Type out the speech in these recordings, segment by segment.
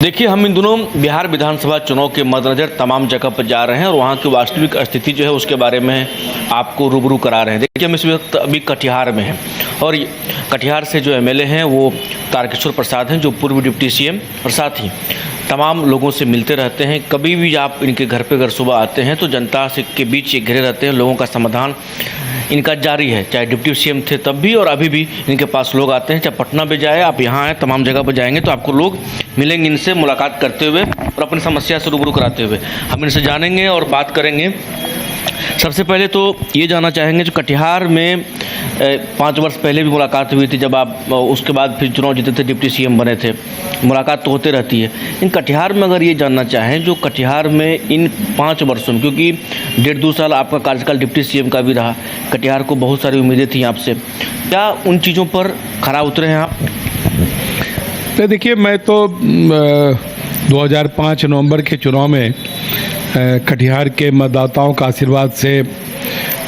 देखिए, हम इन दिनों बिहार विधानसभा चुनाव के मद्देनज़र तमाम जगह पर जा रहे हैं और वहाँ की वास्तविक स्थिति जो है उसके बारे में आपको रूबरू करा रहे हैं। देखिए, हम इस वक्त अभी कटिहार में हैं और कटिहार से जो एमएलए हैं वो तारकेश्वर प्रसाद हैं, जो पूर्व डिप्टी सीएम, और साथ ही तमाम लोगों से मिलते रहते हैं। कभी भी आप इनके घर पे अगर सुबह आते हैं तो जनता से के बीच ये घिरे रहते हैं। लोगों का समाधान इनका जारी है, चाहे डिप्टी सीएम थे तब भी और अभी भी इनके पास लोग आते हैं। चाहे पटना में जाए, आप यहाँ आए, तमाम जगह पर जाएंगे तो आपको लोग मिलेंगे इनसे, मुलाकात करते हुए और अपनी समस्या से रूबरू कराते हुए। हम इनसे जानेंगे और बात करेंगे। सबसे पहले तो ये जानना चाहेंगे, जो कटिहार में 5 वर्ष पहले भी मुलाकात हुई थी, जब आप उसके बाद फिर चुनाव जीते थे, डिप्टी सीएम बने थे, मुलाकात तो होते रहती है। इन कटिहार में अगर ये जानना चाहें, जो कटिहार में इन 5 वर्षों में, क्योंकि 1.5-2 साल आपका कार्यकाल डिप्टी सीएम का भी रहा, कटिहार को बहुत सारी उम्मीदें थी आपसे, क्या उन चीज़ों पर खरा उतरे हैं आप? तो देखिए, मैं तो 2005 नवंबर के चुनाव में कटिहार के मतदाताओं का आशीर्वाद से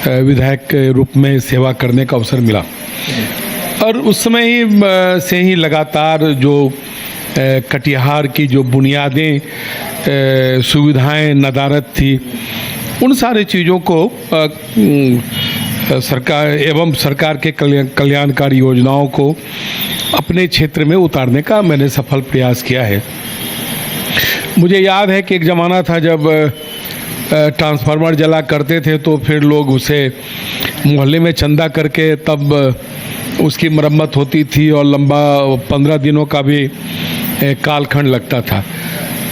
विधायक के रूप में सेवा करने का अवसर मिला और उस समय ही से ही लगातार जो कटिहार की जो बुनियादी सुविधाएं नदारद थी, उन सारी चीज़ों को सरकार के कल्याणकारी योजनाओं को अपने क्षेत्र में उतारने का मैंने सफल प्रयास किया है। मुझे याद है कि एक ज़माना था जब ट्रांसफार्मर जला करते थे तो फिर लोग उसे मोहल्ले में चंदा करके तब उसकी मरम्मत होती थी और लंबा 15 दिनों का भी कालखंड लगता था।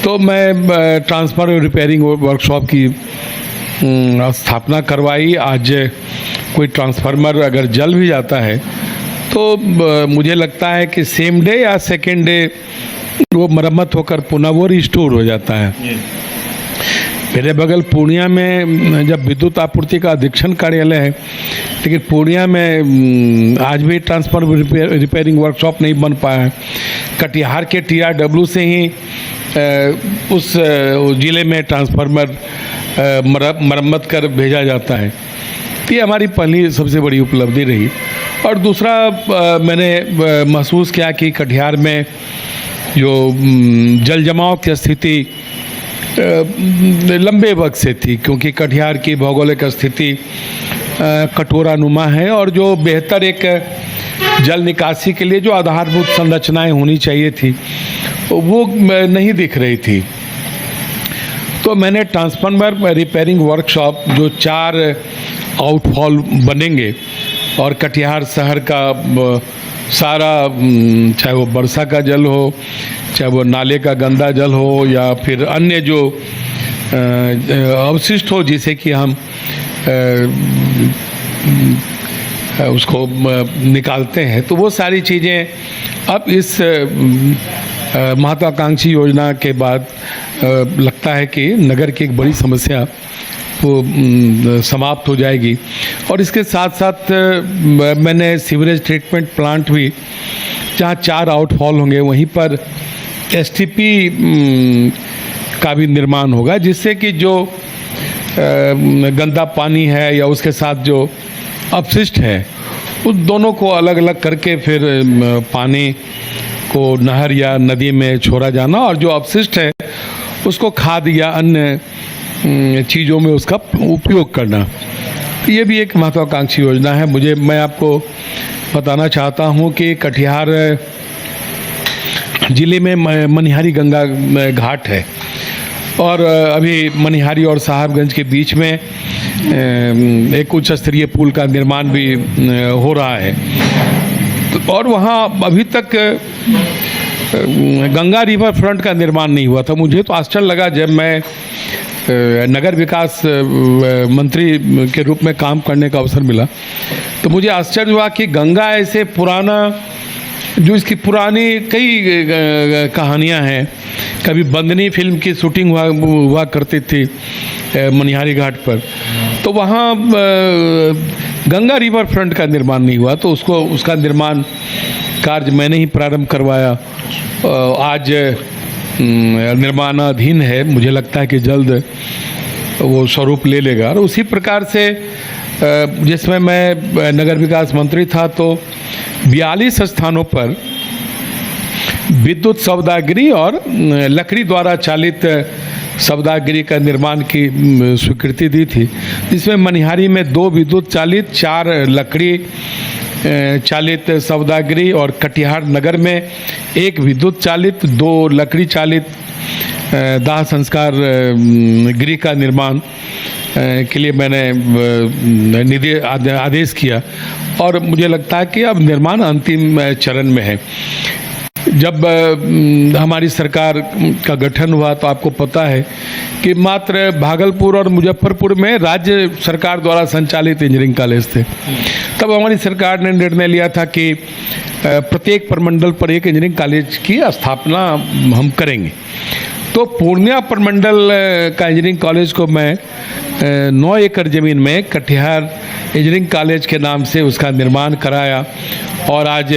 तो मैं ट्रांसफार्मर रिपेयरिंग वर्कशॉप की स्थापना करवाई। आज कोई ट्रांसफार्मर अगर जल भी जाता है तो मुझे लगता है कि सेम डे या सेकेंड डे वो मरम्मत होकर पुनः वो रिस्टोर हो जाता है। मेरे बगल पूर्णिया में जब विद्युत आपूर्ति का अधीक्षण कार्यालय है, लेकिन पूर्णिया में आज भी ट्रांसफार्मर रिपेयरिंग वर्कशॉप नहीं बन पाया है। कटिहार के TRW से ही उस ज़िले में ट्रांसफार्मर मरम्मत कर भेजा जाता है। ये हमारी पहली सबसे बड़ी उपलब्धि रही। और दूसरा, मैंने महसूस किया कि कटिहार में जो जल जमाव की स्थिति लंबे वक्त से थी, क्योंकि कटिहार की भौगोलिक स्थिति कटोरानुमा है और जो बेहतर एक जल निकासी के लिए जो आधारभूत संरचनाएं होनी चाहिए थी वो नहीं दिख रही थी। तो मैंने ट्रांसफार्मर रिपेयरिंग वर्कशॉप जो 4 आउटफॉल बनेंगे और कटिहार शहर का सारा, चाहे वो वर्षा का जल हो, चाहे वो नाले का गंदा जल हो या फिर अन्य जो अवशिष्ट हो जिसे कि हम उसको निकालते हैं, तो वो सारी चीज़ें अब इस महत्वाकांक्षी योजना के बाद लगता है कि नगर की एक बड़ी समस्या वो समाप्त हो जाएगी। और इसके साथ साथ मैंने सीवरेज ट्रीटमेंट प्लांट भी, जहाँ 4 आउटफॉल होंगे, वहीं पर STP का भी निर्माण होगा, जिससे कि जो गंदा पानी है या उसके साथ जो अपशिष्ट है उस दोनों को अलग अलग करके फिर पानी को नहर या नदी में छोड़ा जाना और जो अपशिष्ट है उसको खाद या अन्य चीज़ों में उसका उपयोग करना। ये भी एक महत्वाकांक्षी योजना है। मैं आपको बताना चाहता हूँ कि कटिहार ज़िले में मनिहारी गंगा घाट है और अभी मनिहारी और साहबगंज के बीच में एक उच्च स्तरीय पुल का निर्माण भी हो रहा है। और वहाँ अभी तक गंगा रिवर फ्रंट का निर्माण नहीं हुआ था। मुझे तो आश्चर्य लगा जब मैं नगर विकास मंत्री के रूप में काम करने का अवसर मिला, तो मुझे आश्चर्य हुआ कि गंगा ऐसे पुराना, जो इसकी पुरानी कई कहानियां हैं। कभी बंदनी फिल्म की शूटिंग हुआ करती थी मनिहारी घाट पर, तो वहाँ गंगा रिवर फ्रंट का निर्माण नहीं हुआ, तो उसका निर्माण कार्य मैंने ही प्रारंभ करवाया। आज निर्माणाधीन है, मुझे लगता है कि जल्द वो स्वरूप ले लेगा। और उसी प्रकार से जिसमें मैं नगर विकास मंत्री था तो 42 स्थानों पर विद्युत शवदाह और लकड़ी द्वारा चालित शवदाह का निर्माण की स्वीकृति दी थी, जिसमें मनिहारी में 2 विद्युत चालित, 4 लकड़ी चालित शवदाह और कटिहार नगर में 1 विद्युत चालित, 2 लकड़ी चालित दाह संस्कार गृह का निर्माण के लिए मैंने आदेश किया और मुझे लगता है कि अब निर्माण अंतिम चरण में है। जब हमारी सरकार का गठन हुआ तो आपको पता है कि मात्र भागलपुर और मुजफ्फरपुर में राज्य सरकार द्वारा संचालित इंजीनियरिंग कॉलेज थे। तब हमारी सरकार ने निर्णय लिया था कि प्रत्येक प्रमंडल पर एक इंजीनियरिंग कॉलेज की स्थापना हम करेंगे। तो पूर्णिया प्रमंडल का इंजीनियरिंग कॉलेज को मैं 9 एकड़ ज़मीन में कटिहार इंजीनियरिंग कॉलेज के नाम से उसका निर्माण कराया और आज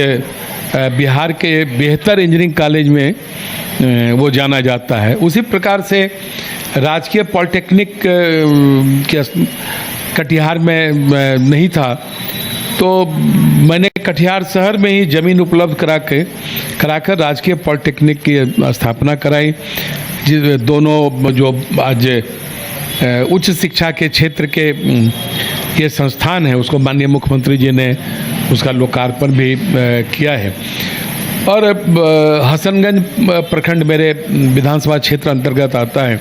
बिहार के बेहतर इंजीनियरिंग कॉलेज में वो जाना जाता है। उसी प्रकार से राजकीय पॉलिटेक्निक के कटिहार में नहीं था, तो मैंने कटिहार शहर में ही ज़मीन उपलब्ध कराकर राजकीय पॉलिटेक्निक की स्थापना कराई। दोनों जो आज उच्च शिक्षा के क्षेत्र के ये संस्थान है, उसको माननीय मुख्यमंत्री जी ने उसका लोकार्पण भी किया है। और हसनगंज प्रखंड मेरे विधानसभा क्षेत्र अंतर्गत आता है,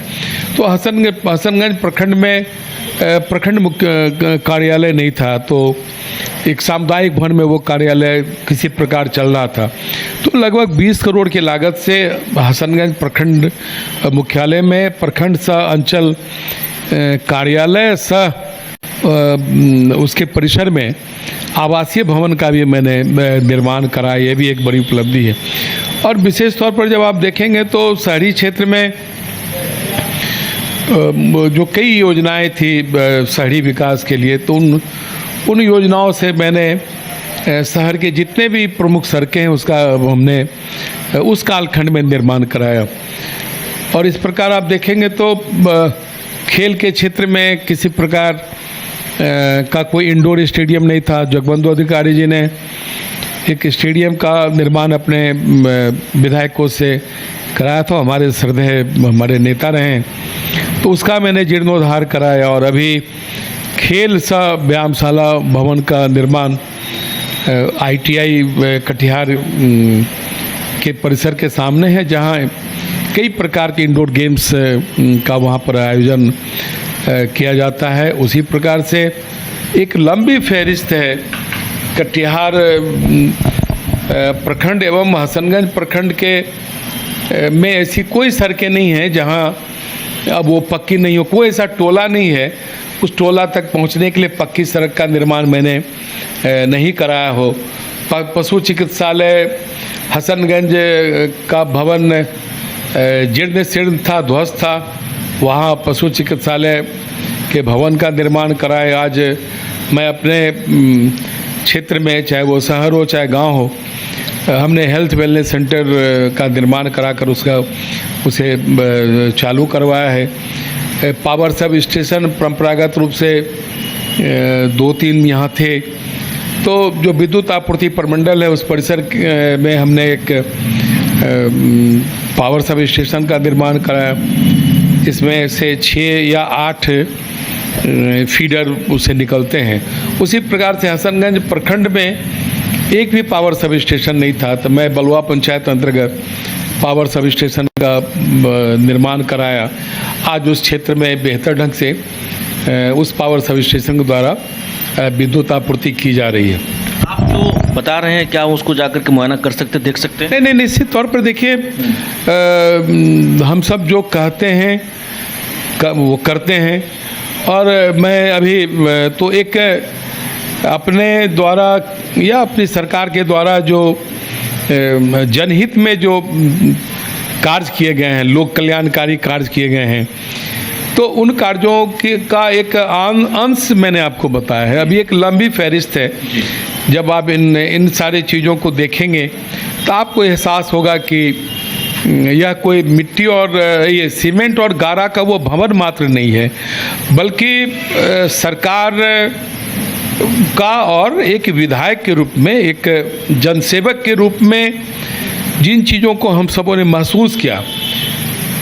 तो हसनगंज प्रखंड में प्रखंड मुख्य कार्यालय नहीं था, तो एक सामुदायिक भवन में वो कार्यालय किसी प्रकार चल रहा था। तो लगभग 20 करोड़ की लागत से हसनगंज प्रखंड मुख्यालय में प्रखंड सह अंचल कार्यालय सह उसके परिसर में आवासीय भवन का भी मैंने निर्माण कराया। ये भी एक बड़ी उपलब्धि है। और विशेष तौर पर जब आप देखेंगे तो शहरी क्षेत्र में जो कई योजनाएं थी शहरी विकास के लिए, तो उन योजनाओं से मैंने शहर के जितने भी प्रमुख सड़कें हैं उसका हमने उस कालखंड में निर्माण कराया। और इस प्रकार आप देखेंगे तो खेल के क्षेत्र में किसी प्रकार का कोई इंडोर स्टेडियम नहीं था। जगबंधु अधिकारी जी ने एक स्टेडियम का निर्माण अपने विधायकों से कराया था, हमारे श्रद्धेय हमारे नेता रहे, तो उसका मैंने जीर्णोद्धार कराया। और अभी खेल सह व्यायामशाला भवन का निर्माण ITI कटिहार के परिसर के सामने है, जहाँ कई प्रकार के इंडोर गेम्स का वहाँ पर आयोजन किया जाता है। उसी प्रकार से एक लंबी फहरिस्त है कटिहार प्रखंड एवं हसनगंज प्रखंड के में ऐसी कोई सड़कें नहीं हैं जहां अब वो पक्की नहीं हो। कोई ऐसा टोला नहीं है उस टोला तक पहुंचने के लिए पक्की सड़क का निर्माण मैंने नहीं कराया हो। पशु चिकित्सालय हसनगंज का भवन जीर्ण शीर्ण था, ध्वस्त था, वहाँ पशु चिकित्सालय के भवन का निर्माण कराए। आज मैं अपने क्षेत्र में, चाहे वो शहर हो चाहे गांव हो, हमने हेल्थ वेलनेस सेंटर का निर्माण कराकर उसे चालू करवाया है। पावर सब स्टेशन परंपरागत रूप से 2-3 यहाँ थे, तो जो विद्युत आपूर्ति प्रमंडल है उस परिसर में हमने एक पावर सब स्टेशन का निर्माण कराया, इसमें से 6 या 8 फीडर उसे निकलते हैं। उसी प्रकार से हसनगंज प्रखंड में एक भी पावर सब स्टेशन नहीं था, तो मैं बलुआ पंचायत अंतर्गत पावर सब स्टेशन का निर्माण कराया। आज उस क्षेत्र में बेहतर ढंग से उस पावर सब स्टेशन के द्वारा विद्युत आपूर्ति की जा रही है। आप जो बता रहे हैं क्या उसको जाकर के मुआयना कर सकते, देख सकते हैं? नहीं, निश्चित तौर पर देखिए, हम सब जो कहते हैं वो करते हैं। और मैं अभी तो एक अपने द्वारा या अपनी सरकार के द्वारा जो जनहित में जो कार्य किए गए हैं, लोक कल्याणकारी कार्य किए गए हैं, तो उन कार्यों का एक अंश मैंने आपको बताया है। अभी एक लंबी फहरिस्त है। जब आप इन सारी चीज़ों को देखेंगे तो आपको एहसास होगा कि यह कोई मिट्टी और ये सीमेंट और गारा का वो भवन मात्र नहीं है, बल्कि सरकार का और एक विधायक के रूप में, एक जनसेवक के रूप में जिन चीज़ों को हम सबों ने महसूस किया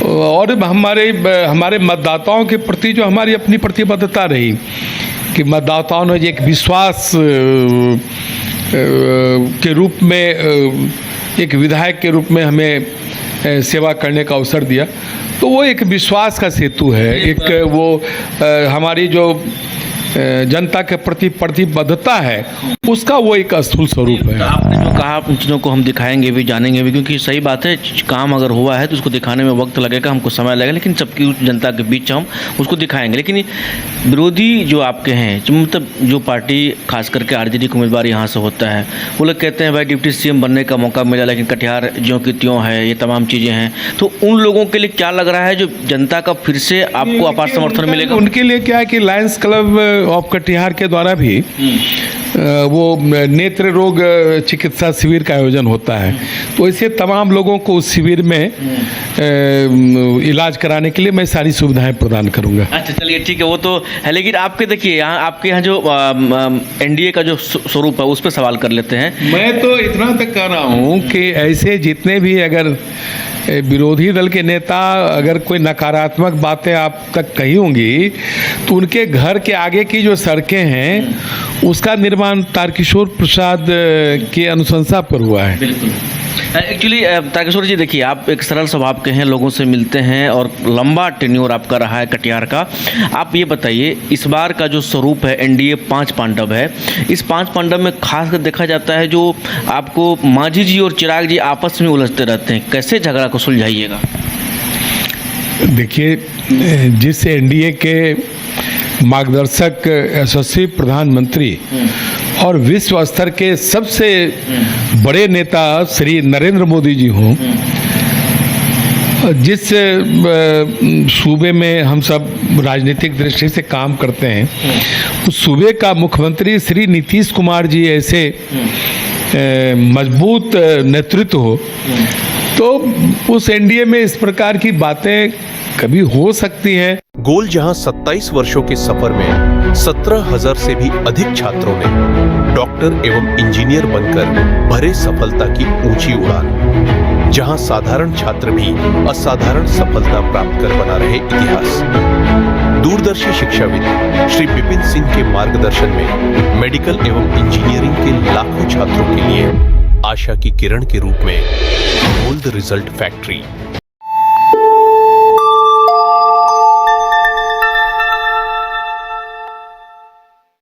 और हमारे मतदाताओं के प्रति जो हमारी अपनी प्रतिबद्धता रही कि मतदाताओं ने एक विश्वास के रूप में एक विधायक के रूप में हमें सेवा करने का अवसर दिया, तो वो एक विश्वास का सेतु है, एक वो हमारी जो जनता के प्रति प्रतिबद्धता है उसका वो एक स्थूल स्वरूप है। आपने जो कहा उन चीज़ों को हम दिखाएंगे भी, जानेंगे भी, क्योंकि सही बात है, काम अगर हुआ है तो उसको दिखाने में वक्त लगेगा, हमको समय लगेगा, लेकिन सबकी जनता के बीच हम उसको दिखाएंगे। लेकिन विरोधी जो आपके हैं, जो मतलब जो पार्टी खास करके आरजेडी का उम्मीदवार यहाँ से होता है, वो लोग कहते हैं भाई डिप्टी सीएम बनने का मौका मिला लेकिन कटिहार ज्यों की त्यों है, ये तमाम चीज़ें हैं, तो उन लोगों के लिए क्या लग रहा है जो जनता का फिर से आपको अपार समर्थन मिलेगा? उनके लिए क्या है कि लायंस क्लब ऑफ कटिहार के द्वारा भी वो नेत्र रोग चिकित्सा शिविर का आयोजन होता है, तो ऐसे तमाम लोगों को उस शिविर में इलाज कराने के लिए मैं सारी सुविधाएं प्रदान करूंगा। अच्छा चलिए ठीक है, वो तो है, लेकिन आपके देखिए यहाँ आपके यहाँ जो एनडीए का जो स्वरूप है उस पर सवाल कर लेते हैं। मैं तो इतना तक कह रहा हूँ कि ऐसे जितने भी अगर विरोधी दल के नेता अगर कोई नकारात्मक बातें आप तक कही होंगी तो उनके घर के आगे की जो सड़कें हैं उसका निर्माण तारकिशोर प्रसाद की अनुशंसा पर हुआ है। बिल्कुल। एक्चुअली तारकिशोर जी देखिए, आप एक सरल स्वभाव के हैं, लोगों से मिलते हैं और लंबा टेन्योर आपका रहा है कटिहार का। आप ये बताइए, इस बार का जो स्वरूप है एनडीए 5 पांडव है, इस 5 पांडव में खास कर देखा जाता है जो आपको मांझी जी और चिराग जी आपस में उलझते रहते हैं, कैसे झगड़ा को सुलझाइएगा? देखिए, जिस एनडीए के मार्गदर्शक यशस्वी प्रधानमंत्री और विश्व स्तर के सबसे बड़े नेता श्री नरेंद्र मोदी जी हों, जिस सूबे में हम सब राजनीतिक दृष्टि से काम करते हैं, उस सूबे का मुख्यमंत्री श्री नीतीश कुमार जी ऐसे मजबूत नेतृत्व हो, तो उस एनडीए में इस प्रकार की बातें कभी हो सकती है। गोल जहां 27 वर्षों के सफर में 17,000 से भी अधिक छात्रों ने डॉक्टर एवं इंजीनियर बनकर भरे सफलता की ऊंची उड़ान, जहां साधारण छात्र भी असाधारण सफलता प्राप्त कर बना रहे इतिहास। दूरदर्शी शिक्षाविद श्री विपिन सिंह के मार्गदर्शन में मेडिकल एवं इंजीनियरिंग के लाखों छात्रों के लिए आशा की किरण के रूप में गोल्ड रिजल्ट फैक्ट्री